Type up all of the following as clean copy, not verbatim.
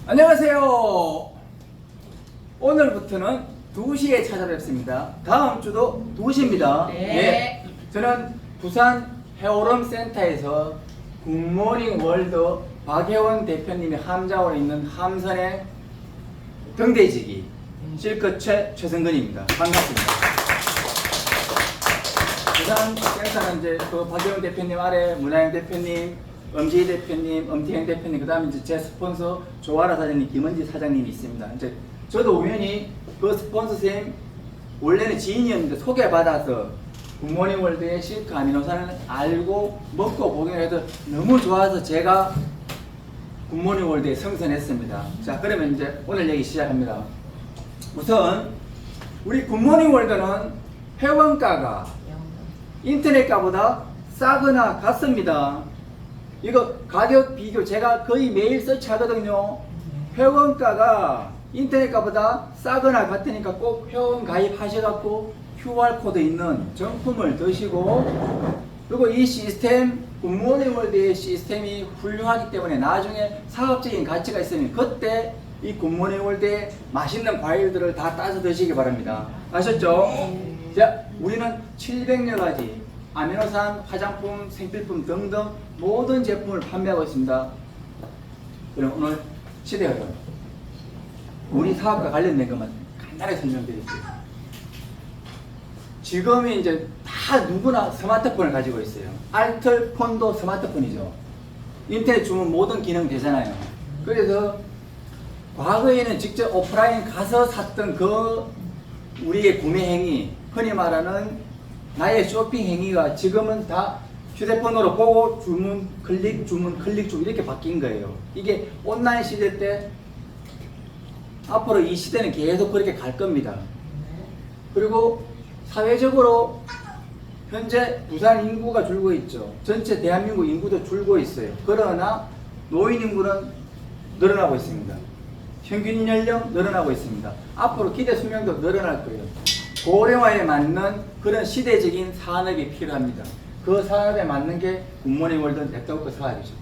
안녕하세요. 오늘부터는 2시에 찾아뵙습니다. 다음 주도 2시입니다. 네. 저는 부산 해오름 센터에서 굿모닝 월드 박혜원 대표님이 함자원에 있는 함선의 등대지기 실컷 최성근입니다. 반갑습니다. 부산 센터는 이제 그 박혜원 대표님 아래 문하영 대표님, 엄지희 대표님, 엄태행 대표님, 그 다음에 이제 제 스폰서 조아라 사장님, 김은지 사장님이 있습니다. 이제 저도 우연히 그 스폰서 쌤 원래는 지인이었는데 소개받아서 굿모닝 월드의 실크 아미노산을 알고 먹고 복용해서 너무 좋아서 제가 굿모닝 월드에 성선했습니다. 자, 그러면 이제 오늘 얘기 시작합니다. 우선 우리 굿모닝 월드는 회원가가 인터넷가보다 싸거나 같습니다. 이거 가격 비교 제가 거의 매일 서치하거든요. 회원가가 인터넷가보다 싸거나 같으니까 꼭 회원 가입하셔갖고 QR코드 있는 정품을 드시고, 그리고 이 시스템 굿모닝 월드의 시스템이 훌륭하기 때문에 나중에 사업적인 가치가 있으면 그때 이 굿모닝 월드의 맛있는 과일들을 다 따서 드시기 바랍니다. 아셨죠? 자, 우리는 700여 가지 아미노산, 화장품, 생필품 등등 모든 제품을 판매하고 있습니다. 그럼 오늘 시대어요. 우리 사업과 관련된 것만 간단하게 설명드릴게요. 지금이 이제 다 누구나 스마트폰을 가지고 있어요. 알뜰폰도 스마트폰이죠. 인터넷 주문 모든 기능 되잖아요. 그래서 과거에는 직접 오프라인 가서 샀던 그 우리의 구매 행위, 흔히 말하는 나의 쇼핑 행위가 지금은 다 휴대폰으로 보고 주문, 클릭, 주문, 클릭, 주문 이렇게 바뀐 거예요. 이게 온라인 시대 때 앞으로 이 시대는 계속 그렇게 갈 겁니다. 그리고 사회적으로 현재 부산 인구가 줄고 있죠. 전체 대한민국 인구도 줄고 있어요. 그러나 노인 인구는 늘어나고 있습니다. 평균 연령 늘어나고 있습니다. 앞으로 기대 수명도 늘어날 거예요. 고령화에 맞는 그런 시대적인 산업이 필요합니다. 그 산업에 맞는 게 굿모닝 월드 네트워크 사업이죠.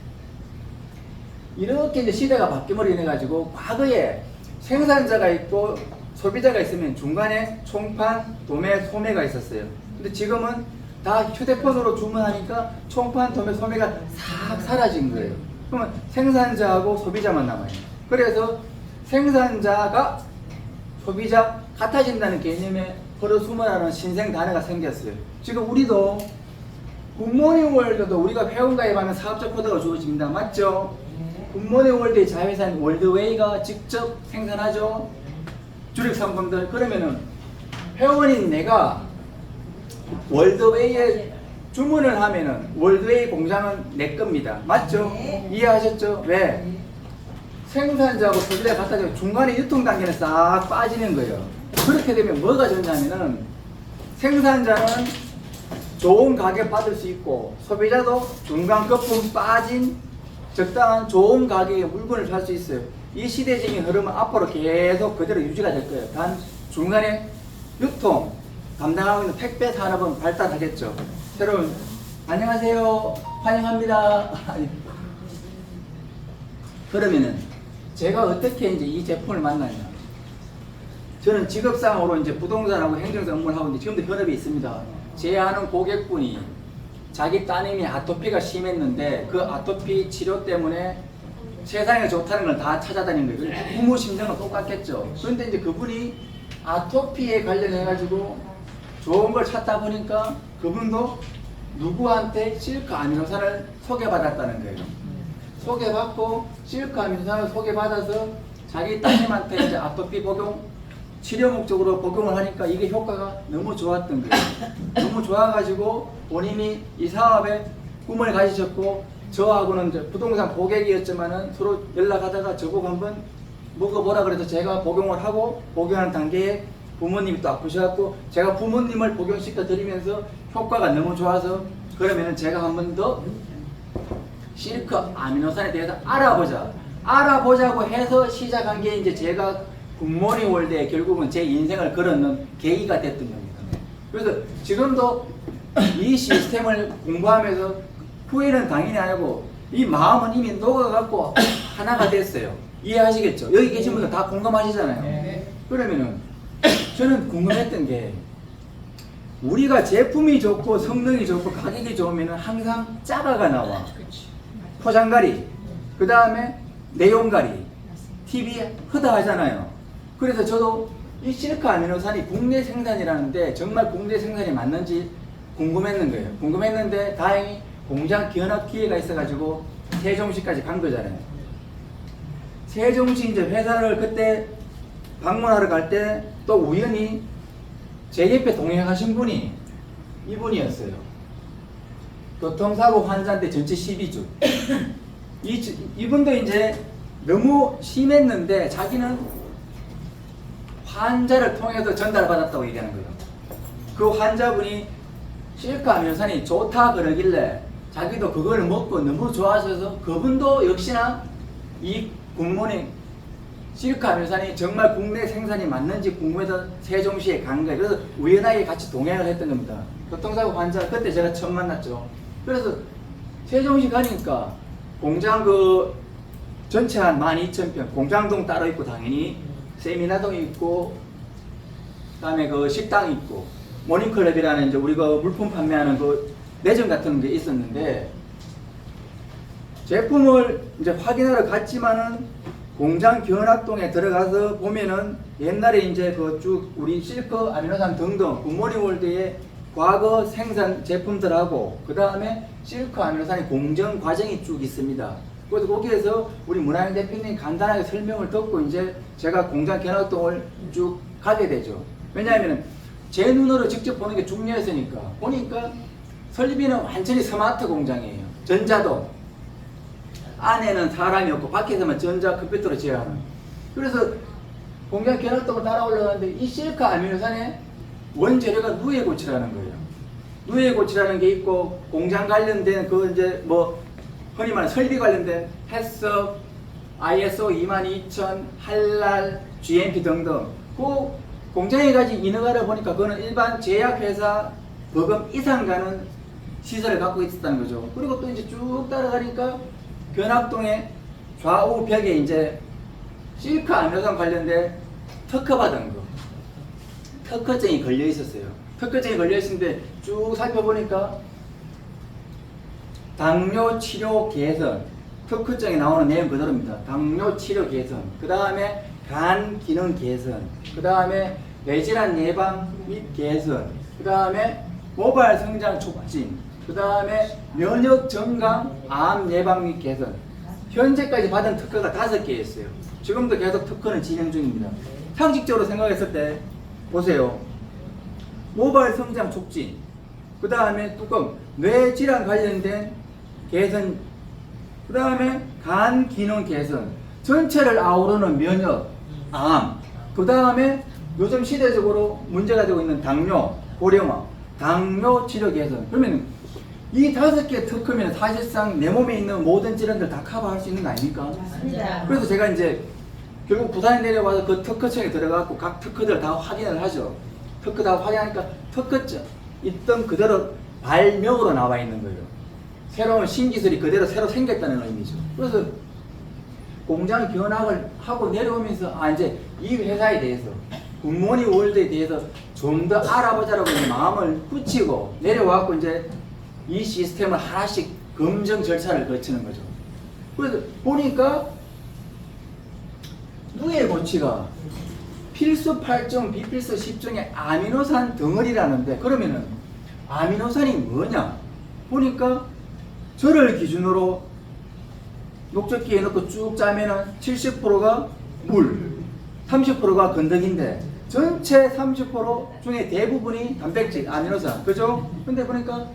이렇게 이제 시대가 바뀜으로 인해 가지고 과거에 생산자가 있고 소비자가 있으면 중간에 총판, 도매, 소매가 있었어요. 근데 지금은 다 휴대폰으로 주문하니까 총판, 도매, 소매가 싹 사라진 거예요. 그러면 생산자하고 소비자만 남아요. 그래서 생산자가 소비자 같아진다는 개념에 프로수머라는 신생 단어가 생겼어요. 지금 우리도 굿모닝 월드도 우리가 회원 가입하면 사업적 코드가 주어집니다. 맞죠? 굿모닝 월드의 자회사인 월드웨이가 직접 생산하죠. 주력 상품들. 그러면은 회원인 내가 월드웨이에 주문을 하면은 월드웨이 공장은 내 겁니다. 맞죠? 이해하셨죠? 왜? 생산자하고 소비자가 갖다 주면 중간에 유통 단계는 싹 빠지는 거예요. 그렇게 되면 뭐가 좋냐면은 생산자는 좋은 가격 받을 수 있고 소비자도 중간 거품 빠진 적당한 좋은 가격의 물건을 살 수 있어요. 이 시대적인 흐름은 앞으로 계속 그대로 유지가 될 거예요. 단 중간에 유통 담당하고 있는 택배 산업은 발달하겠죠. 여러분 안녕하세요. 환영합니다. 그러면은 제가 어떻게 이제 이 제품을 만나냐? 저는 직업상으로 이제 부동산하고 행정사 업무를 하고 있는데 지금도 현업이 있습니다. 제 아는 고객분이 자기 따님이 아토피가 심했는데 그 아토피 치료 때문에 세상에 좋다는 걸 다 찾아다닌 거예요. 부모 심정은 똑같겠죠. 그런데 이제 그분이 아토피에 관련해가지고 좋은 걸 찾다 보니까 그분도 누구한테 실크 아미노산을 소개받았다는 거예요. 소개받고 실크 아미노산을 소개받아서 자기 따님한테 이제 아토피 복용 치료 목적으로 복용을 하니까 이게 효과가 너무 좋았던 거예요. 너무 좋아가지고 본인이 이 사업에 꿈을 가지셨고 저하고는 이제 부동산 고객이었지만은 서로 연락하다가 저보고 한번 먹어보라 그래서 제가 복용을 하고 복용하는 단계에 부모님이 또 아프셔갖고 제가 부모님을 복용시켜 드리면서 효과가 너무 좋아서 그러면은 제가 한 번 더 실크 아미노산에 대해서 알아보자고 해서 시작한 게 이제 제가 굿모닝 월드에 결국은 제 인생을 걸어놓은 계기가 됐던 겁니다. 그래서 지금도 이 시스템을 공부하면서 후회는 당연히 안 하고 이 마음은 이미 녹아갖고 하나가 됐어요. 이해하시겠죠? 여기 계신 분들 다 공감하시잖아요. 네. 그러면은 저는 궁금했던 게 우리가 제품이 좋고 성능이 좋고 가격이 좋으면은 항상 짜바가 나와. 그렇지. 포장가리, 그 다음에 내용가리, TV 허다하잖아요. 그래서 저도 이 실크 아미노산이 국내 생산이라는데 정말 국내 생산이 맞는지 궁금했는 거예요. 궁금했는데 다행히 공장 견학 기회가 있어가지고 세종시까지 간 거잖아요. 세종시 이제 회사를 그때 방문하러 갈 때 또 우연히 제 옆에 동행하신 분이 이분이었어요. 교통사고 환자인데 전체 12주. 이분도 이제 너무 심했는데 자기는 환자를 통해서 전달받았다고 얘기하는 거예요. 그 환자분이 실크 아미노산이 좋다 그러길래 자기도 그걸 먹고 너무 좋아하셔서 그분도 역시나 이 굿모닝 실크 아미노산이 정말 국내 생산이 맞는지 궁금해서 세종시에 간 거예요. 그래서 우연하게 같이 동행을 했던 겁니다. 교통사고 환자 그때 제가 처음 만났죠. 그래서 세종시 가니까 공장 그 전체 한 12,000평 공장동 따로 있고 당연히 세미나동이 있고 그다음에 그 식당이 있고 모닝클럽이라는 이제 우리가 물품 판매하는 그 매점 같은 게 있었는데 제품을 이제 확인하러 갔지만은 공장 견학동에 들어가서 보면은 옛날에 이제 그 쭉 우리 실크 아미노산 등등 굿모닝월드의 과거 생산 제품들하고 그 다음에 실크 아미노산의 공정 과정이 쭉 있습니다. 그래서 거기에서 우리 문화영 대표님 간단하게 설명을 듣고 이제 제가 공장 견학동을 쭉 가게 되죠. 왜냐하면 제 눈으로 직접 보는 게 중요했으니까 보니까 설비는 완전히 스마트 공장이에요. 전자동 안에는 사람이 없고 밖에서만 전자 컴퓨터로 제어하는. 그래서 공장 견학동을 따라 올라가는데 이 실크 아미노산의 원재료가 누에고치라는 거예요. 누에고치라는 게 있고 공장 관련된 그 이제 뭐 흔히 말하는 설비 관련된 해썹, ISO 22000, 할랄, GMP 등등 그 공장에 가진 인허가를 보니까 그거는 일반 제약회사 법원 이상 가는 시설을 갖고 있었다는 거죠. 그리고 또 이제 쭉 따라가니까 견학동의 좌우 벽에 이제 실크 아미노산 관련된 특허받은 거 특허증이 걸려 있었어요. 특허증이 걸려 있었는데 쭉 살펴보니까 당뇨 치료 개선 특허증에 나오는 내용 그대로입니다. 당뇨 치료 개선, 그 다음에 간 기능 개선, 그 다음에 뇌질환 예방 및 개선, 그 다음에 모발 성장 촉진, 그 다음에 면역 정강 암 예방 및 개선. 현재까지 받은 특허가 5개였어요. 지금도 계속 특허는 진행 중입니다. 상식적으로 생각했을 때 보세요. 모발 성장 촉진, 그 다음에 뚜껑 뇌질환 관련된 개선, 그 다음에 간 기능 개선, 전체를 아우르는 면역, 암, 그 다음에 요즘 시대적으로 문제가 되고 있는 당뇨, 고령화, 당뇨 치료 개선. 그러면 이 5개 특허면 사실상 내 몸에 있는 모든 질환들 다 커버할 수 있는 거 아닙니까? 맞습니다. 그래서 제가 이제 결국 부산에 내려와서 그 특허청에 들어가고 각 특허들 다 확인을 하죠. 특허 다 확인하니까 특허증 있던 그대로 발명으로 나와 있는 거예요. 새로운 신기술이 그대로 새로 생겼다는 의미죠. 그래서 공장 견학을 하고 내려오면서 이제 이 회사에 대해서 굿모닝 월드에 대해서 좀 더 알아보자라고 이제 마음을 굳히고 내려와갖고 이제 이 시스템을 하나씩 검증 절차를 거치는 거죠. 그래서 보니까 누에고치가 필수 8종, 비필수 10종의 아미노산 덩어리라는데 그러면은 아미노산이 뭐냐? 보니까 저를 기준으로 녹적기에 넣고 쭉 짜면은 70%가 물, 30%가 건더기인데 전체 30% 중에 대부분이 단백질, 아미노산, 그죠? 근데 보니까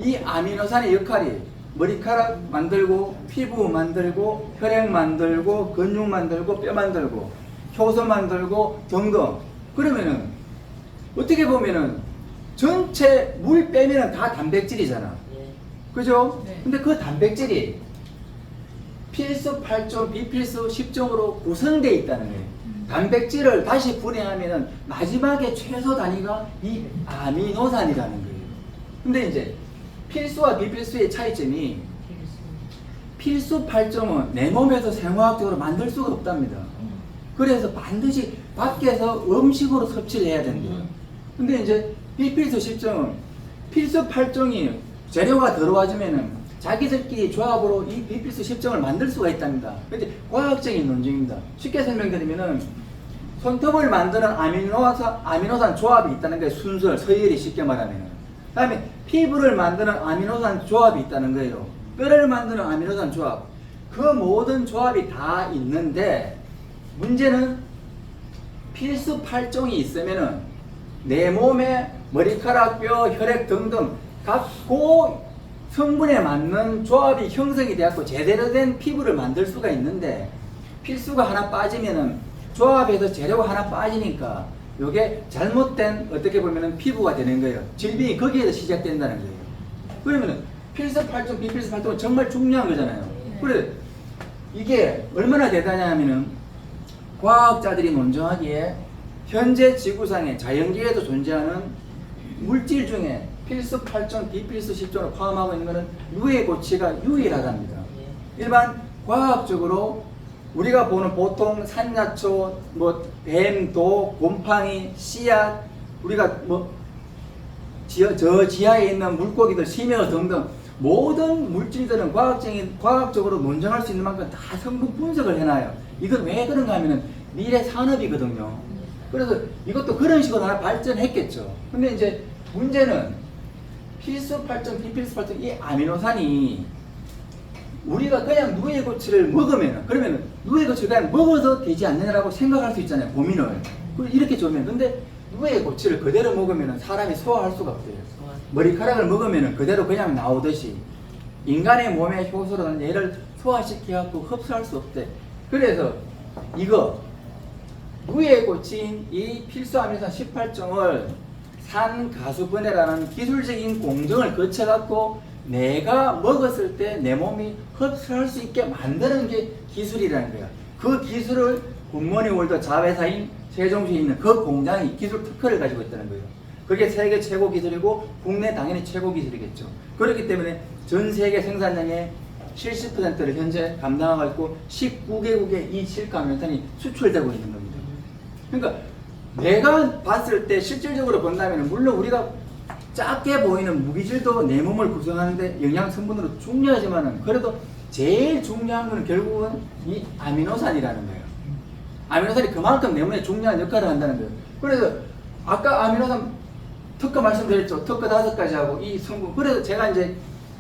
이 아미노산의 역할이 머리카락 만들고, 피부 만들고, 혈액 만들고, 근육 만들고, 뼈 만들고, 효소 만들고 등등. 그러면은 어떻게 보면은 전체 물 빼면은 다 단백질이잖아. 그죠? 네. 근데 그 단백질이 필수 8종, 비필수 10종으로 구성되어 있다는 거예요. 단백질을 다시 분해하면은 마지막에 최소 단위가 이 아미노산이라는 거예요. 근데 이제 필수와 비필수의 차이점이 필수 8종은 내 몸에서 생화학적으로 만들 수가 없답니다. 그래서 반드시 밖에서 음식으로 섭취를 해야 된대요. 근데 이제 비필수 10종은 필수 8종이 재료가 들어와주면은 자기들끼리 조합으로 이 비필수 10종을 만들 수가 있답니다. 근데 과학적인 논증입니다. 쉽게 설명드리면은 손톱을 만드는 아미노산 조합이 있다는 게 순서, 서열이 쉽게 말하면. 그 다음에 피부를 만드는 아미노산 조합이 있다는 거예요. 뼈를 만드는 아미노산 조합. 그 모든 조합이 다 있는데 문제는 필수 8종이 있으면은 내 몸에 머리카락, 뼈, 혈액 등등 각 성분에 맞는 조합이 형성이 되었고 제대로 된 피부를 만들 수가 있는데 필수가 하나 빠지면은 조합에서 재료가 하나 빠지니까 이게 잘못된 어떻게 보면은 피부가 되는 거예요. 질병이 거기에서 시작된다는 거예요. 그러면은 필수 8종, 비필수 8종은 정말 중요한 거잖아요. 그래 이게 얼마나 대단하냐 하면은 과학자들이 논증하기에 현재 지구상에 자연계에도 존재하는 물질 중에 필수 8종, 비필수 10종을 포함하고 있는 것은 누에 고치가 유일하답니다. 일반 과학적으로 우리가 보는 보통 산야초, 뱀, 독, 곰팡이, 씨앗, 우리가 저 지하에 있는 물고기들, 심해어 등등 모든 물질들은 과학적으로 논증할 수 있는 만큼 다 성분 분석을 해놔요. 이건 왜 그런가 하면은 미래 산업이거든요. 그래서 이것도 그런 식으로 하나 발전했겠죠. 근데 이제 문제는 필수 8종, 비필수 8종 이 아미노산이 우리가 그냥 누에고치를 먹으면 그러면 누에고치를 그냥 먹어도 되지 않느냐라고 생각할 수 있잖아요. 고민을. 이렇게 좋으면 근데 누에고치를 그대로 먹으면 사람이 소화할 수가 없어요. 머리카락을 먹으면 그대로 그냥 나오듯이 인간의 몸의 효소로는 얘를 소화시켜갖고 흡수할 수 없대. 그래서 이거 누에고치인 이 필수 아미노산 18종을 산가수분해라는 기술적인 공정을 거쳐갖고 내가 먹었을 때 내 몸이 흡수할 수 있게 만드는 게 기술이라는 거야. 그 기술을 굿모닝월드 자회사인 세종시에 있는 그 공장이 기술 특허를 가지고 있다는 거예요. 그게 세계 최고 기술이고 국내 당연히 최고 기술이겠죠. 그렇기 때문에 전 세계 생산량의 70%를 현재 감당하고 있고 19개국에 이 실크 아미노산이 수출되고 있는 겁니다. 그러니까 내가 봤을 때 실질적으로 본다면 물론 우리가 작게 보이는 무기질도 내 몸을 구성하는데 영양 성분으로 중요하지만은 그래도 제일 중요한 건 결국은 이 아미노산이라는 거예요. 아미노산이 그만큼 내 몸에 중요한 역할을 한다는 거예요. 그래서 아까 아미노산 특허 말씀드렸죠. 특허 5가지 하고 이 성분. 그래서 제가 이제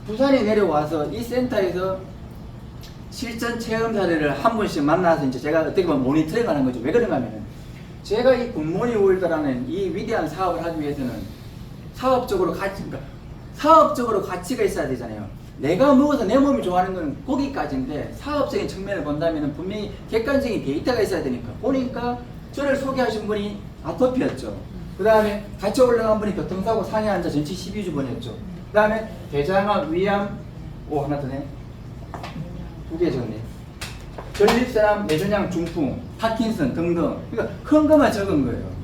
부산에 내려와서 이 센터에서 실전 체험 사례를 한 분씩 만나서 이제 제가 어떻게 보면 모니터링 하는 거죠. 왜 그런가 하면은 제가 이 굿모닝 월드라는 이 위대한 사업을 하기 위해서는 사업적으로 가치가 있어야 되잖아요. 내가 먹어서 내 몸이 좋아하는 건 거기까지인데 사업적인 측면을 본다면 분명히 객관적인 데이터가 있어야 되니까 보니까 저를 소개하신 분이 아토피였죠. 그 다음에 같이 올라간 분이 교통사고 상해 환자 전치 12주번이었죠. 그 다음에 대장암, 위암, 하나 더네. 2개 적네. 전립선암, 뇌종양 중풍, 파킨슨 등등. 그러니까 큰 것만 적은 거예요.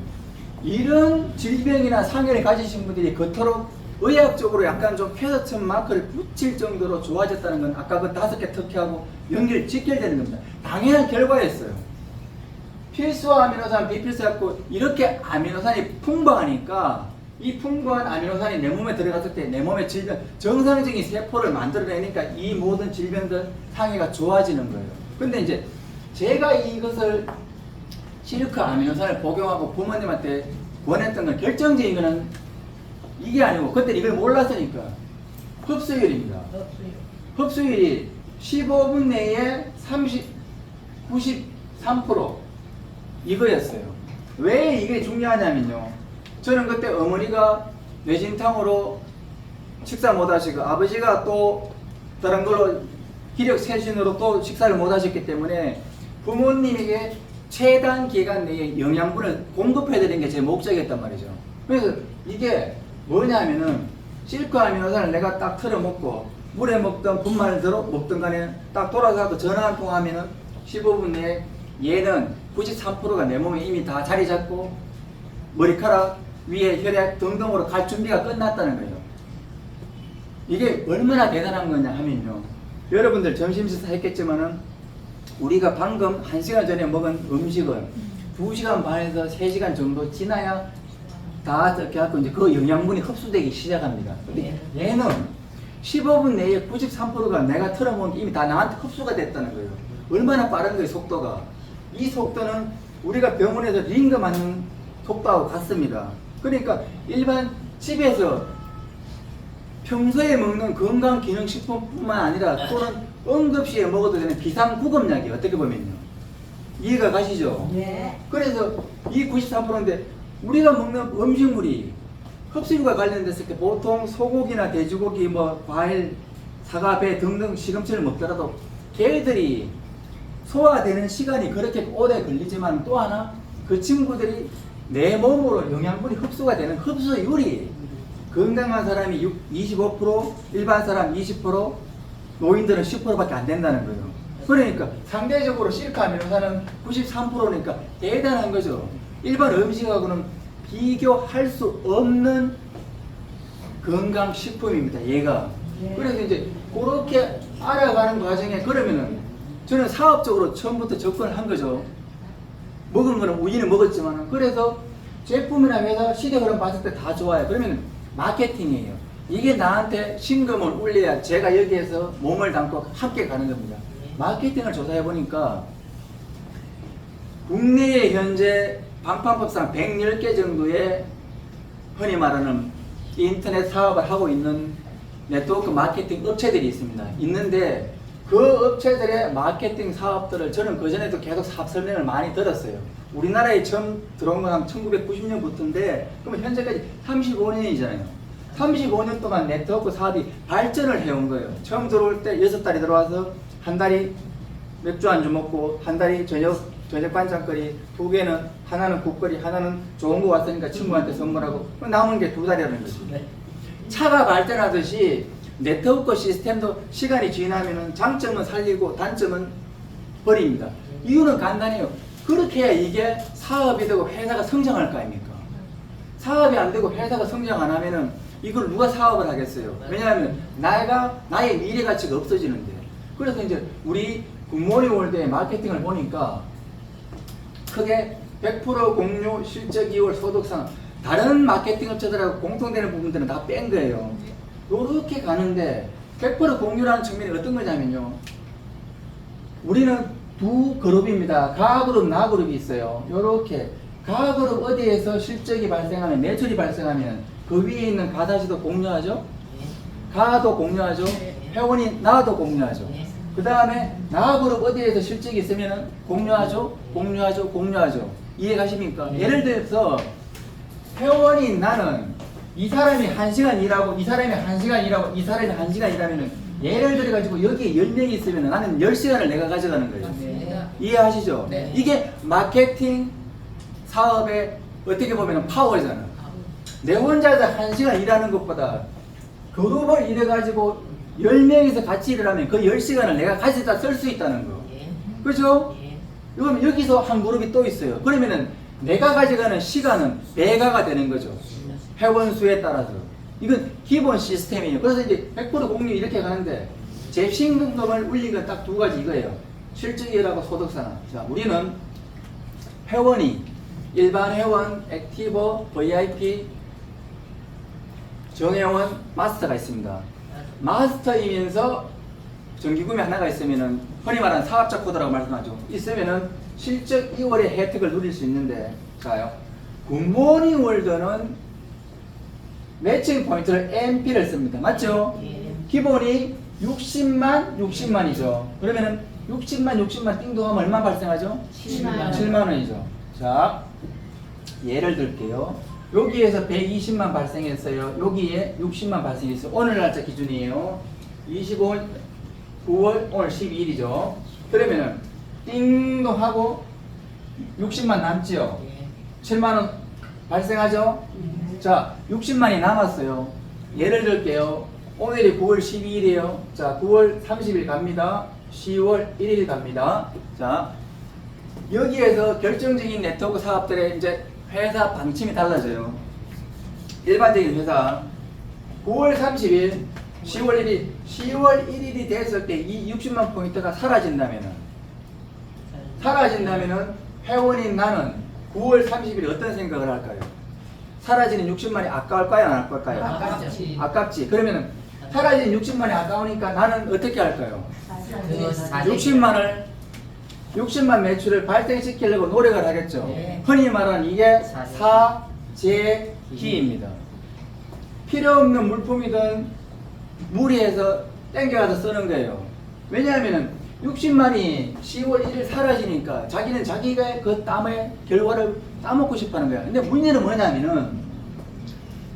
이런 질병이나 상해를 가지신 분들이 그토록 의학적으로 약간 좀 쾌서천 마크를 붙일 정도로 좋아졌다는 건 아까 그 5개 특혜하고 직결되는 겁니다. 당연한 결과였어요. 필수 아미노산, 비필수 갖고 이렇게 아미노산이 풍부하니까 이 풍부한 아미노산이 내 몸에 들어갔을 때 내 몸의 질병, 정상적인 세포를 만들어내니까 이 모든 질병들 상해가 좋아지는 거예요. 근데 이제 제가 이것을 실크 아미노산을 복용하고 부모님한테 권했던 건 결정적인 거는 이게 아니고 그때 이걸 몰랐으니까 흡수율입니다. 흡수율이 15분 내에 93% 이거였어요. 왜 이게 중요하냐면요. 저는 그때 어머니가 뇌진탕으로 식사 못 하시고 아버지가 또 다른 걸로 기력 쇄신으로 또 식사를 못 하셨기 때문에 부모님에게 최단 기간 내에 영양분을 공급해 드리는 게 제 목적이었단 말이죠. 그래서 이게 뭐냐면은 실크 아미노산을 내가 딱 틀어 먹고 물에 먹던 분말을 들어 먹던 간에 딱 돌아가서 전화 한 통 하면은 15분 내에 얘는 93%가 내 몸에 이미 다 자리 잡고 머리카락 위에 혈액 등등으로 갈 준비가 끝났다는 거예요. 이게 얼마나 대단한 거냐 하면요. 여러분들 점심 식사 했겠지만은 우리가 방금 1시간 전에 먹은 음식은 2시간 반에서 3시간 정도 지나야 다 이렇게 하고 이제 그 영양분이 흡수되기 시작합니다. 근데 얘는 15분 내에 93%가 내가 틀어먹은 게 이미 다 나한테 흡수가 됐다는 거예요. 얼마나 빠른 거예요, 속도가. 이 속도는 우리가 병원에서 링거 맞는 속도하고 같습니다. 그러니까 일반 집에서 평소에 먹는 건강기능식품뿐만 아니라 또는 응급시에 먹어도 되는 비상구급약이에요. 어떻게 보면요. 이해가 가시죠? 네. 그래서 이 93%인데 우리가 먹는 음식물이 흡수율과 관련됐을 때 보통 소고기나 돼지고기, 뭐 과일, 사과, 배 등등 시금치를 먹더라도 걔들이 소화되는 시간이 그렇게 오래 걸리지만 또 하나 그 친구들이 내 몸으로 영양분이 흡수가 되는 흡수율이 건강한 사람이 25%, 일반 사람 20%, 노인들은 10%밖에 안 된다는 거예요. 그러니까 상대적으로 실카 아미노산은 93%니까 대단한 거죠. 일반 음식하고는 비교할 수 없는 건강식품입니다. 얘가. 그래서 이제 그렇게 알아가는 과정에 그러면은 저는 사업적으로 처음부터 접근을 한 거죠. 먹은 거는 우리는 먹었지만 그래서 제품이나 회사 시대 흐름 봤을 때 다 좋아요. 그러면 마케팅이에요. 이게 나한테 신금을 울려야 제가 여기에서 몸을 담고 함께 가는 겁니다. 마케팅을 조사해 보니까 국내에 현재 방판법상 110개 정도의 흔히 말하는 인터넷 사업을 하고 있는 네트워크 마케팅 업체들이 있습니다. 있는데 그 업체들의 마케팅 사업들을 저는 그전에도 계속 사업 설명을 많이 들었어요. 우리나라에 처음 들어온 건 한 1990년부터인데 그러면 현재까지 35년이잖아요. 35년 동안 네트워크 사업이 발전을 해온 거예요. 처음 들어올 때 6달이 들어와서 한 달이 맥주 안주 먹고 한 달이 저녁 반찬거리, 2개는 하나는 국거리, 하나는 좋은 거 왔으니까 친구한테 선물하고 남은 게 2달이라는 거죠. 차가 발전하듯이 네트워크 시스템도 시간이 지나면은 장점은 살리고 단점은 버립니다. 이유는 간단해요. 그렇게 해야 이게 사업이 되고 회사가 성장할 거 아닙니까? 사업이 안 되고 회사가 성장 안 하면은 이걸 누가 사업을 하겠어요? 왜냐하면 나의 미래 가치가 없어지는데. 그래서 이제 우리 굿모닝 월드의 마케팅을 보니까 크게 100% 공유, 실적 이월, 소득상 다른 마케팅 업체들하고 공통되는 부분들은 다 뺀 거예요. 요렇게 가는데 100% 공유라는 측면이 어떤 거냐면요. 우리는 두 그룹입니다. 가그룹, 나그룹이 있어요. 요렇게 가그룹 어디에서 실적이 발생하면, 매출이 발생하면 그 위에 있는 가사시도 공유하죠. 가도 공유하죠. 회원이 나도 공유하죠. 그 다음에 나그룹 어디에서 실적이 있으면 공유하죠. 이해 가십니까? 예를 들어서 회원이 나는 이 사람이 1시간 일하고 이 사람이 1시간 일하고 이 사람이 1시간 일하면은 예를 들어 가지고 여기에 10명이 있으면 나는 10시간을 내가 가져가는 거예요. 이해하시죠? 네. 이게 마케팅 사업의 어떻게 보면 파워잖아. 내 혼자서 1시간 일하는 것보다 그룹을 일해 가지고 10명이서 같이 일을 하면 그 10시간을 내가 가져다 쓸 수 있다는 거. 그렇죠? 그럼 여기서 한 그룹이 또 있어요. 그러면은 내가 가져가는 시간은 배가가 되는 거죠. 회원 수에 따라서. 이건 기본 시스템이에요. 그래서 이제 100% 공유 이렇게 가는데 제 신금을 울린 건 딱 2가지 이거예요. 실적이라고 소득산업. 자, 우리는 회원이 일반 회원, 액티버, VIP, 정회원, 마스터가 있습니다. 마스터이면서 정기구매 하나가 있으면은 흔히 말하는 사업자 코드라고 말씀하죠. 있으면은 실적 2월의 혜택을 누릴 수 있는데, 자요. 굿모닝 월드는 매칭 포인트를 MP를 씁니다. 맞죠? 기본이 60만이죠. 그러면은 60만 띵동하면 얼마 발생하죠? 7만 원이죠. 자, 예를 들게요. 여기에서 120만 발생했어요. 여기에 60만 발생했어요. 오늘 날짜 기준이에요. 25일, 9월, 오늘 12일이죠. 그러면은 띵동 하고 60만 남지요. 7만 원 발생하죠. 자, 60만이 남았어요. 예를 들게요. 오늘이 9월 12일이에요. 자, 9월 30일 갑니다. 10월 1일 갑니다. 자, 여기에서 결정적인 네트워크 사업들의 이제 회사 방침이 달라져요. 일반적인 회사 9월 30일, 10월 1일, 10월 1일이 됐을 때 이 60만 포인트가 사라진다면은 회원인 나는 9월 30일에 어떤 생각을 할까요? 사라지는 60만이 아까울까요? 안 아까울까요? 아깝지. 아깝지. 그러면은 사라진 60만이 아까우니까 나는 어떻게 할까요? 60만 매출을 발생시키려고 노력을 하겠죠. 네. 흔히 말하는 이게 사재기입니다. 필요 없는 물품이든 무리해서 땡겨가서 쓰는 거예요. 왜냐하면 60만이 10월 1일 사라지니까 자기는 자기가 그 땀의 결과를 따먹고 싶어 하는 거야. 근데 문제는 뭐냐면은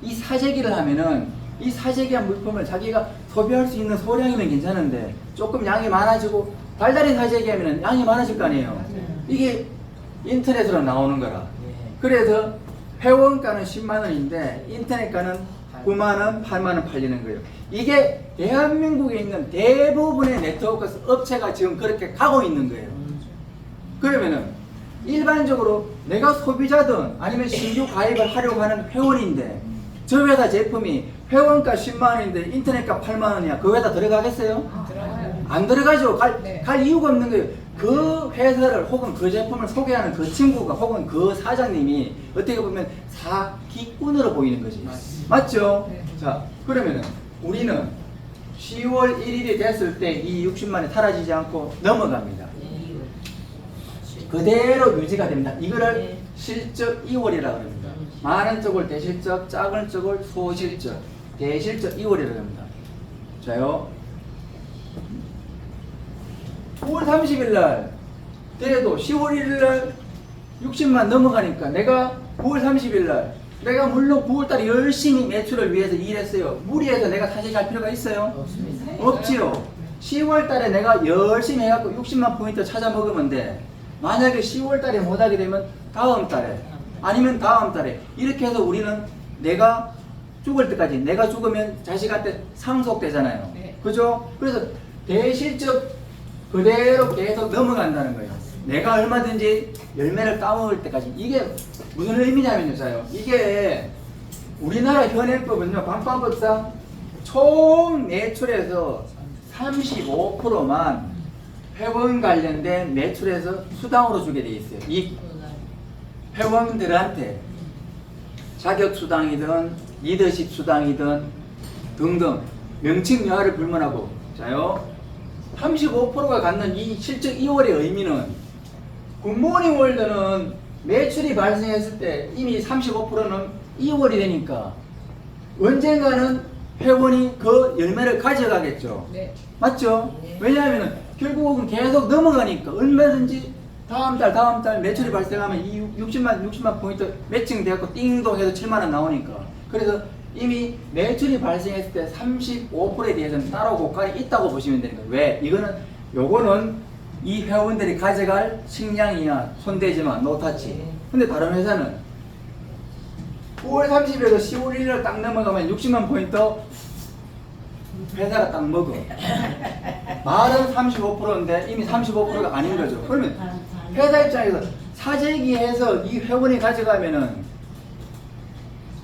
이 사재기를 하면은 이 사재기한 물품을 자기가 소비할 수 있는 소량이면 괜찮은데 조금 양이 많아지고 달달이 사재기 하면은 양이 많아질 거 아니에요. 이게 인터넷으로 나오는 거라. 그래서 회원가는 10만 원인데 인터넷가는 9만 원, 8만 원 팔리는 거예요. 이게 대한민국에 있는 대부분의 네트워크 업체가 지금 그렇게 가고 있는 거예요. 그러면은 일반적으로 내가 소비자든 아니면 신규 가입을 하려고 하는 회원인데 저 회사 제품이 회원가 10만 원인데 인터넷가 8만 원이야. 그 회사 들어가겠어요? 안 들어가죠. 갈 이유가 없는 거예요. 그 회사를 혹은 그 제품을 소개하는 그 친구가 혹은 그 사장님이 어떻게 보면 사기꾼으로 보이는 거지. 맞죠? 자, 그러면은 우리는 10월 1일이 됐을 때 이 60만이 사라지지 않고 넘어갑니다. 그대로 유지가 됩니다. 이거를 실적 2월이라고 합니다. 많은 쪽을 대실적, 작은 쪽을 소실적, 대실적 2월이라고 합니다. 자요. 9월 30일 날 그래도 10월 1일 날 60만 넘어가니까 내가 9월 30일 날 내가 물론 9월 달에 열심히 매출을 위해서 일했어요. 무리해서 내가 사실 할 필요가 있어요? 없지요. 10월 달에 내가 열심히 해갖고 60만 포인트 찾아 먹으면 돼. 만약에 10월 달에 못하게 되면 다음 달에 아니면 다음 달에 이렇게 해서 우리는 내가 죽을 때까지 내가 죽으면 자식한테 상속되잖아요. 그죠? 그래서 대실적 그대로 계속 넘어간다는 거예요. 내가 얼마든지 열매를 따먹을 때까지. 이게 무슨 의미냐면요. 이게 우리나라 현행법은요. 관광법상 총 매출에서 35%만 회원 관련된 매출에서 수당으로 주게 돼 있어요. 이 회원들한테 자격 수당이든 리더십 수당이든 등등 명칭 여하를 불문하고 자요. 35%가 갖는 이 실적 2월의 의미는 굿모닝 월드는 매출이 발생했을 때 이미 35%는 2월이 되니까 언젠가는 회원이 그 열매를 가져가겠죠. 맞죠? 왜냐하면 결국은 계속 넘어가니까 얼마든지 다음 달 매출이 발생하면 이 60만 포인트 매칭되었고 띵동 해서 7만원 나오니까. 그래서 이미 매출이 발생했을 때 35%에 대해서는 따로 고가에 있다고 보시면 되는 거예요. 왜? 요거는 이 회원들이 가져갈 식량이야 손대지마 노타치. 근데 다른 회사는 9월 30일에서 10월 1일을 딱 넘어가면 60만 포인트 회사가 딱 먹어. 말은 35%인데 이미 35%가 아닌 거죠. 그러면 회사 입장에서 사재기해서 이 회원이 가져가면은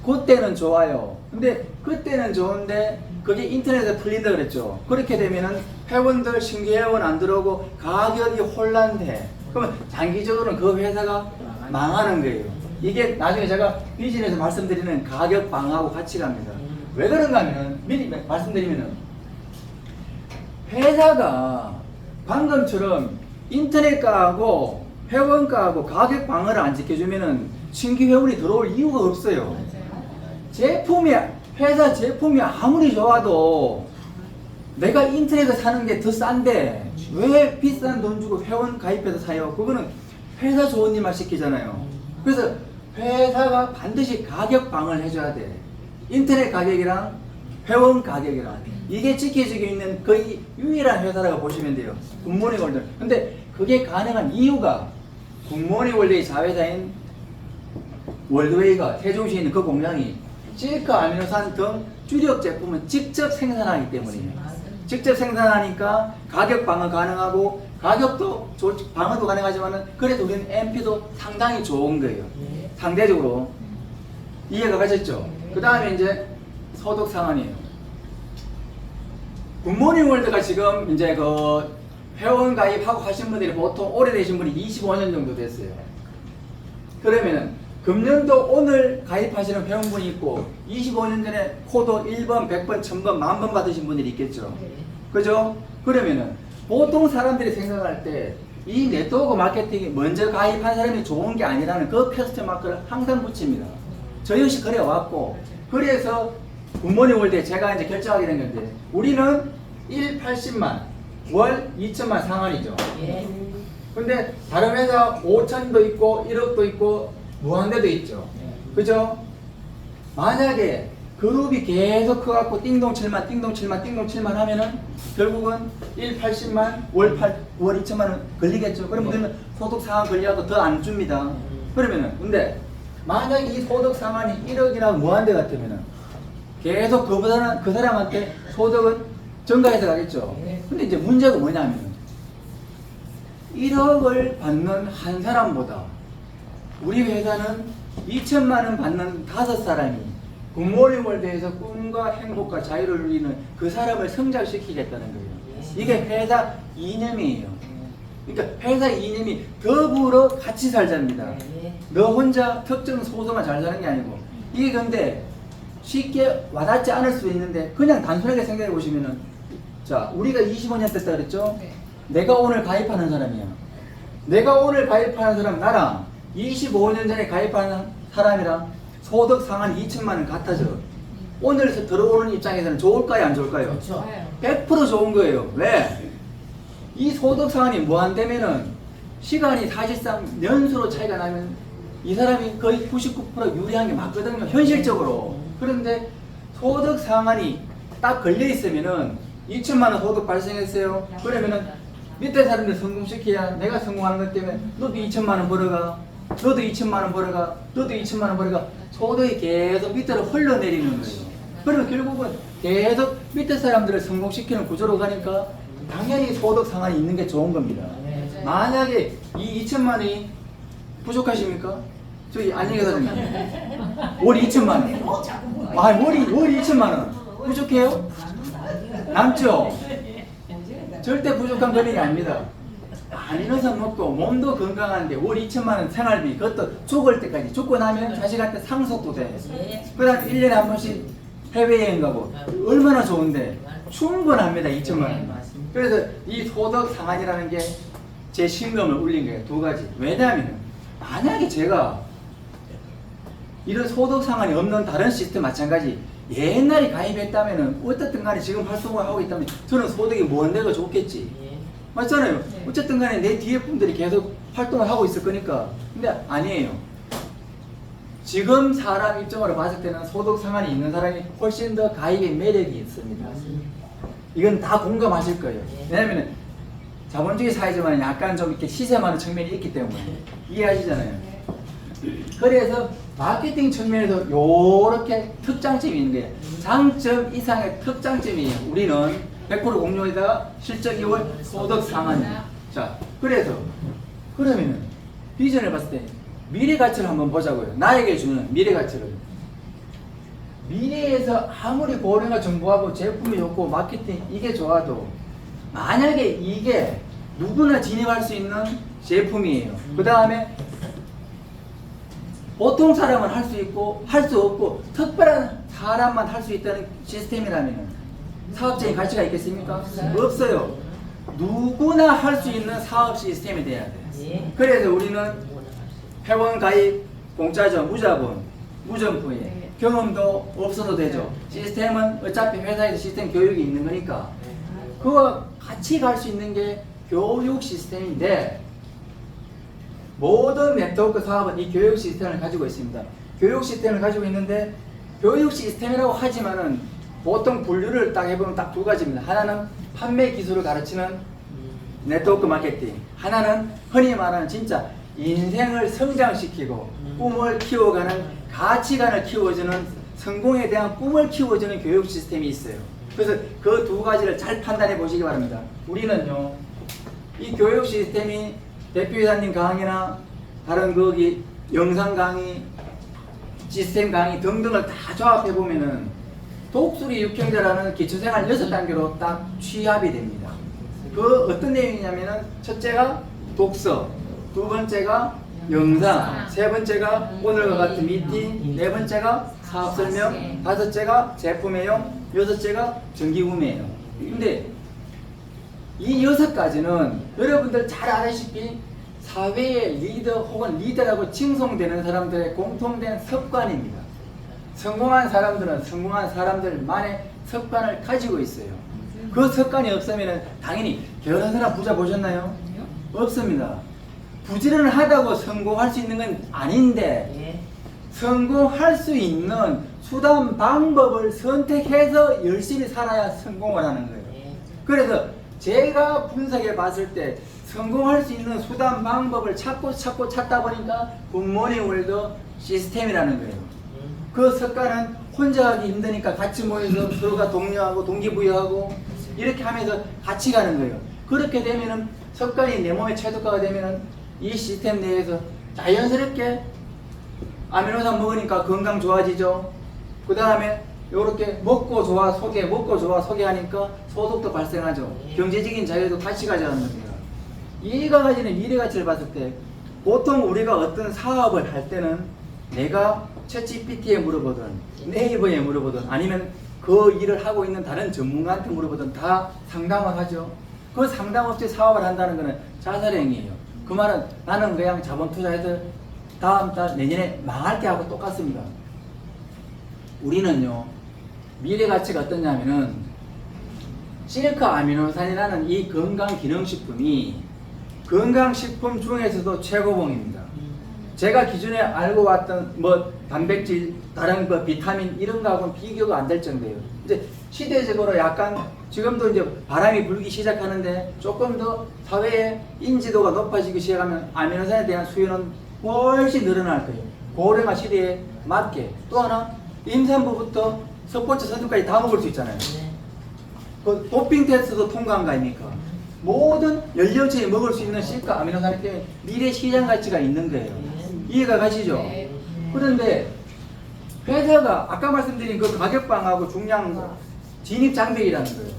그때는 좋아요. 근데 그때는 좋은데 그게 인터넷에 풀린다 그랬죠. 그렇게 되면은 회원들 신규 회원 안 들어오고 가격이 혼란돼. 그러면 장기적으로는 그 회사가 망하는 거예요. 이게 나중에 제가 비즈니스에서 말씀드리는 가격 방하고 같이 갑니다. 왜 그런가 하면은 미리 말씀드리면은 회사가 방금처럼 인터넷가하고 회원가하고 가격 방어를 안 지켜주면은 신규 회원이 들어올 이유가 없어요. 회사 제품이 아무리 좋아도 내가 인터넷에서 사는 게 더 싼데 왜 비싼 돈 주고 회원 가입해서 사요? 그거는 회사 좋은 일만 시키잖아요. 그래서 회사가 반드시 가격 방어를 해줘야 돼. 인터넷 가격이랑 회원 가격이랑 이게 지켜지고 있는 거의 유일한 회사라고 보시면 돼요. 굿모닝 월드. 근데 그게 가능한 이유가 굿모닝 월드의 자회사인 월드웨이가 세종시에 있는 그 공장이 실카 아미노산 등 주력 제품을 직접 생산하기 때문이에요. 직접 생산하니까 가격 방어 가능하고 가격도 방어도 가능하지만은 그래도 우리는 MP도 상당히 좋은 거예요. 상대적으로 이해가 가셨죠? 그 다음에 이제 소득 상한이에요. 굿모닝 월드가 지금 이제 그 회원 가입하고 하신 분들이 보통 오래되신 분이 25년 정도 됐어요. 그러면은 금년도 오늘 가입하시는 회원분이 있고 25년 전에 코드 1번, 100번, 1000번, 10,000번 받으신 분들이 있겠죠. 그죠? 그러면은 보통 사람들이 생각할 때 이 네트워크 마케팅이 먼저 가입한 사람이 좋은 게 아니라는 그 퀘스천 마크를 항상 붙입니다. 저 역시 그래 왔고, 그래서 굿모닝 월드에 제가 이제 결정하게 된 건데, 우리는 80만, 월 2천만 상한이죠. 근데 다른 회사 5천도 있고 1억도 있고 무한대도 있죠. 그죠? 만약에 그룹이 계속 커갖고 띵동 7만, 띵동 7만, 띵동 7만 하면은 결국은 80만, 월 2천만 원 걸리겠죠. 그러면 우리는 소득 상한 걸려도 더 안 줍니다. 그러면은, 근데 만약에 이 소득 상한이 1억이나 무한대 같으면은 계속 그 사람한테 소득은 증가해서 가겠죠. 근데 이제 문제가 뭐냐면 1억을 받는 한 사람보다 우리 회사는 2천만 원 받는 5사람이 굿모닝 월드에서 꿈과 행복과 자유를 누리는 그 사람을 성장시키겠다는 거예요. 이게 회사 이념이에요. 그러니까 회사 이념이 더불어 같이 살자입니다. 너 혼자 특정 소수만 잘 사는 게 아니고, 이게 근데 쉽게 와닿지 않을 수 있는데 그냥 단순하게 생각해 보시면은, 자, 우리가 25년 됐다 그랬죠? 내가 오늘 가입하는 사람이야. 내가 오늘 가입하는 사람, 나랑 25년 전에 가입하는 사람이랑 소득 상한 2천만 원 같아져. 오늘 들어오는 입장에서는 좋을까요, 안 좋을까요? 그렇죠. 100% 좋은 거예요. 왜? 이 소득 상한이 무한되면은 시간이 사실상 연수로 차이가 나면 이 사람이 거의 99% 유리한 게 맞거든요, 현실적으로. 그런데 소득 상한이 딱 걸려 있으면은 2천만 원 소득 발생했어요. 그러면은 밑에 사람들 성공시켜야 내가 성공하는 것 때문에 너도 2천만 원 벌어가, 너도 2천만 원 벌어가, 너도 2천만 원 벌어가. 소득이 계속 밑으로 흘러내리는 거예요. 그러면 결국은 계속 밑에 사람들을 성공시키는 구조로 가니까 당연히 소득 상한이 있는 게 좋은 겁니다. 만약에 이 2천만 원이 부족하십니까? 저기 안녕히 계세요. 월 2천만 원. 아, 월 2천만 원. 부족해요? 남죠? 절대 부족한 금액이 아닙니다. 많이 넣어서 먹고 몸도 건강한데 월 2천만 원 생활비, 그것도 죽을 때까지, 죽고 나면 자식한테 상속도 돼. 그 다음에 1년에 한 번씩 해외여행 가고, 얼마나 좋은데 충분합니다. 2천만 원. 그래서 이 소득 상한이라는 게 제 신금을 울린 거예요. 두 가지. 왜냐하면 만약에 제가 이런 소득 상한이 없는 다른 시스템 마찬가지 옛날에 가입했다면은 어쨌든 간에 지금 활동을 하고 있다면 저는 소득이 무한대가 좋겠지. 맞잖아요. 어쨌든 간에 내 뒤에 분들이 계속 활동을 하고 있을 거니까. 근데 아니에요. 지금 사람 입장으로 봤을 때는 소득 상한이 있는 사람이 훨씬 더 가입의 매력이 있습니다. 이건 다 공감하실 거예요. 왜냐면 자본주의 사회지만 약간 좀 이렇게 시세만한 측면이 있기 때문에 이해하시잖아요. 그래서 마케팅 측면에서 요렇게 특장점이 있는 거예요. 장점 이상의 특장점이에요. 우리는 100% 공룡에다가 실적 2월 소득 상한이에요. 자, 그래서 그러면은 비전을 봤을 때 미래 가치를 한번 보자고요. 나에게 주는 미래 가치를. 미래에서 아무리 고령화 정보하고 제품이 좋고 마케팅 이게 좋아도 만약에 이게 누구나 진입할 수 있는 제품이에요. 그 다음에 보통 사람은 할 수 있고 할 수 없고 특별한 사람만 할 수 있다는 시스템이라면 사업적인 가치가 있겠습니까? 없어요. 누구나 할 수 있는 사업 시스템이 돼야 돼요. 그래서 우리는 회원 가입 공짜죠. 무자본, 무점포에 경험도 없어도 되죠. 시스템은 어차피 회사에서 시스템 교육이 있는 거니까 그거 같이 갈 수 있는 게 교육 시스템인데, 모든 네트워크 사업은 이 교육 시스템을 가지고 있습니다. 교육 시스템을 가지고 있는데 교육 시스템이라고 하지만은 보통 분류를 딱 해보면 딱 두 가지입니다. 하나는 판매 기술을 가르치는 네트워크 마케팅, 하나는 흔히 말하는 진짜 인생을 성장시키고 꿈을 키워가는 가치관을 키워주는 성공에 대한 꿈을 키워주는 교육 시스템이 있어요. 그래서 그 두 가지를 잘 판단해 보시기 바랍니다. 우리는요, 이 교육 시스템이 대표이사님 강의나 다른 거기 영상 강의, 시스템 강의 등등을 다 조합해 보면은 독수리 육형제라는 기초생활 6단계로 딱 취합이 됩니다. 그 어떤 내용이냐면은 첫째가 독서, 두 번째가 영상, 세 번째가 오늘과 같은 미팅, 네 번째가 사업 설명, 다섯째가 제품 애용, 여섯째가 정기 구매예요. 근데 이 6가지는 여러분들 잘 아시다시피 사회의 리더 혹은 리더라고 칭송되는 사람들의 공통된 습관입니다. 성공한 사람들은 성공한 사람들만의 습관을 가지고 있어요. 그 습관이 없으면 당연히 게으른 사람 부자 보셨나요? 없습니다. 부지런하다고 성공할 수 있는 건 아닌데 성공할 수 있는 수단 방법을 선택해서 열심히 살아야 성공을 하는 거예요. 그래서 제가 분석해 봤을 때 성공할 수 있는 수단 방법을 찾다 보니까 굿모닝 월드 시스템이라는 거예요. 그 습관은 혼자 하기 힘드니까 같이 모여서 서로가 독려하고 동기부여하고 이렇게 하면서 같이 가는 거예요. 그렇게 되면은 습관이 내 몸에 체득화가 되면은 이 시스템 내에서 자연스럽게 아미노산 먹으니까 건강 좋아지죠. 그 다음에 요렇게 먹고 좋아 소개 하니까 소득도 발생하죠. 경제적인 자유도 같이 가져가는 겁니다. 이가 가지는 미래 가치를 봤을 때 보통 우리가 어떤 사업을 할 때는 내가 챗GPT에 물어보든 네이버에 물어보든 아니면 그 일을 하고 있는 다른 전문가한테 물어보든 다 상담을 하죠. 그 상담 없이 사업을 한다는 것은 자살행위예요. 그 말은 나는 그냥 자본 투자해서 다음 달 내년에 망할 때 하고 똑같습니다. 우리는요 미래 가치가 어떠냐면은 시리카 아미노산이라는 이 건강기능식품이 건강식품 중에서도 최고봉입니다. 제가 기존에 알고 왔던 뭐 단백질, 다른 뭐 비타민 이런 거하고는 비교가 안 될 정도예요. 이제 시대적으로 약간 지금도 이제 바람이 불기 시작하는데 조금 더 사회의 인지도가 높아지기 시작하면 아미노산에 대한 수요는 훨씬 늘어날 거예요. 고령화 시대에 맞게. 또 하나 임산부부터 스포츠 선수까지 다 먹을 수 있잖아요. 그 도핑 테스트도 통과한 거 아닙니까? 모든 연령층에 먹을 수 있는 C가 아미노산이기 때문에 미래 시장 가치가 있는 거예요. 이해가 가시죠? 그런데 회사가 아까 말씀드린 그 가격방하고 중량 진입 장벽이라는 거예요.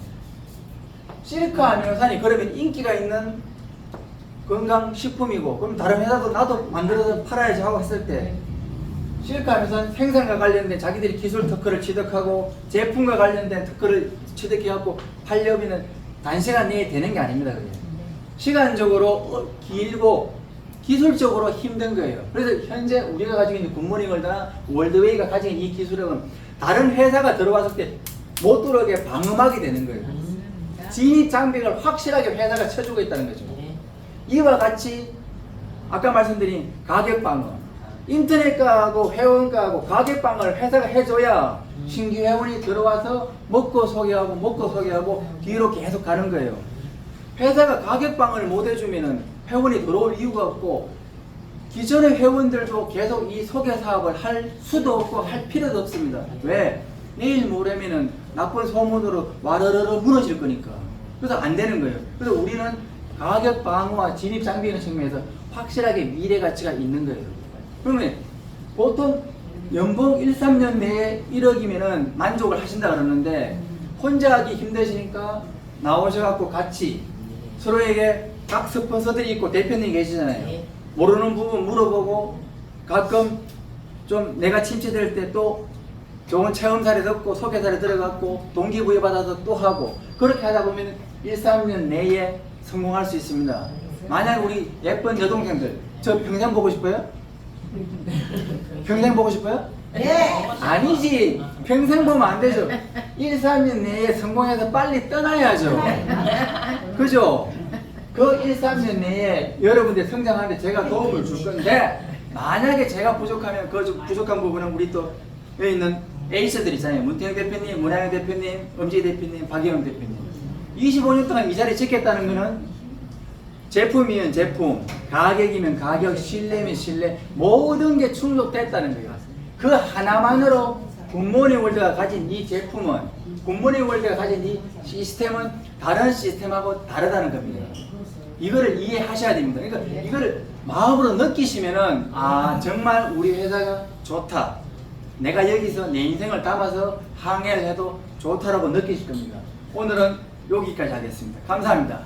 시리카 아미노산이 그러면 인기가 있는 건강식품이고 그럼 다른 회사도 나도 만들어서 팔아야지 하고 했을 때 시리카 아미노산 생산과 관련된 자기들이 기술 특허를 취득하고 제품과 관련된 특허를 취득해갖고 팔려면 단시간 내에 되는 게 아닙니다. 그게. 시간적으로 길고 기술적으로 힘든 거예요. 그래서 현재 우리가 가지고 있는 굿모닝 월드나 월드웨이가 가지고 있는 이 기술은 다른 회사가 들어왔을 때 못 들어오게 방음하게 되는 거예요. 진입 장벽을 확실하게 회사가 쳐주고 있다는 거죠. 이와 같이 아까 말씀드린 가격 방어, 인터넷가하고 회원가하고 가격 방어를 회사가 해줘야 신규 회원이 들어와서 먹고 소개하고 뒤로 계속 가는 거예요. 회사가 가격 방어를 못 해주면은 회원이 들어올 이유가 없고 기존의 회원들도 계속 이 소개 사업을 할 수도 없고 할 필요도 없습니다. 왜? 내일 모레면은 나쁜 소문으로 와르르르 무너질 거니까. 그래서 안 되는 거예요. 그래서 우리는 가격 방어와 진입 장벽이라는 측면에서 확실하게 미래 가치가 있는 거예요. 그러면 보통 연봉 1, 3년 내에 1억이면은 만족을 하신다 그러는데 혼자 하기 힘드시니까 나오셔갖고 같이 서로에게 각 스폰서들이 있고 대표님이 계시잖아요. 모르는 부분 물어보고 가끔 좀 내가 침체될 때 또 좋은 체험 사례 듣고 소개 사례 들어갔고 동기부여 받아서 또 하고 그렇게 하다 보면 1, 3년 내에 성공할 수 있습니다. 만약 우리 예쁜 여동생들 저 평생 보고 싶어요? 평생 보고 싶어요? 네. 아니지. 평생 보면 안 되죠. 1, 3년 내에 성공해서 빨리 떠나야죠. 그죠? 그 1, 3년 내에 여러분들 성장하는데 제가 도움을 줄 건데 만약에 제가 부족하면 그 부족한 부분은 우리 또 여기 있는 에이스들 있잖아요. 문태영 대표님, 문하영 대표님, 엄지 대표님, 박예영 대표님 25년 동안 이 자리에 지켰다는 거는 제품이면 제품, 가격이면 가격, 신뢰면 신뢰 모든 게 충족됐다는 거예요. 그 하나만으로 굿모닝 월드가 가진 이 제품은 굿모닝 월드가 가진 이 시스템은 다른 시스템하고 다르다는 겁니다. 이거를 이해하셔야 됩니다. 그러니까 이거를 마음으로 느끼시면은 아 정말 우리 회사가 좋다. 내가 여기서 내 인생을 담아서 항해를 해도 좋다라고 느끼실 겁니다. 오늘은 여기까지 하겠습니다. 감사합니다.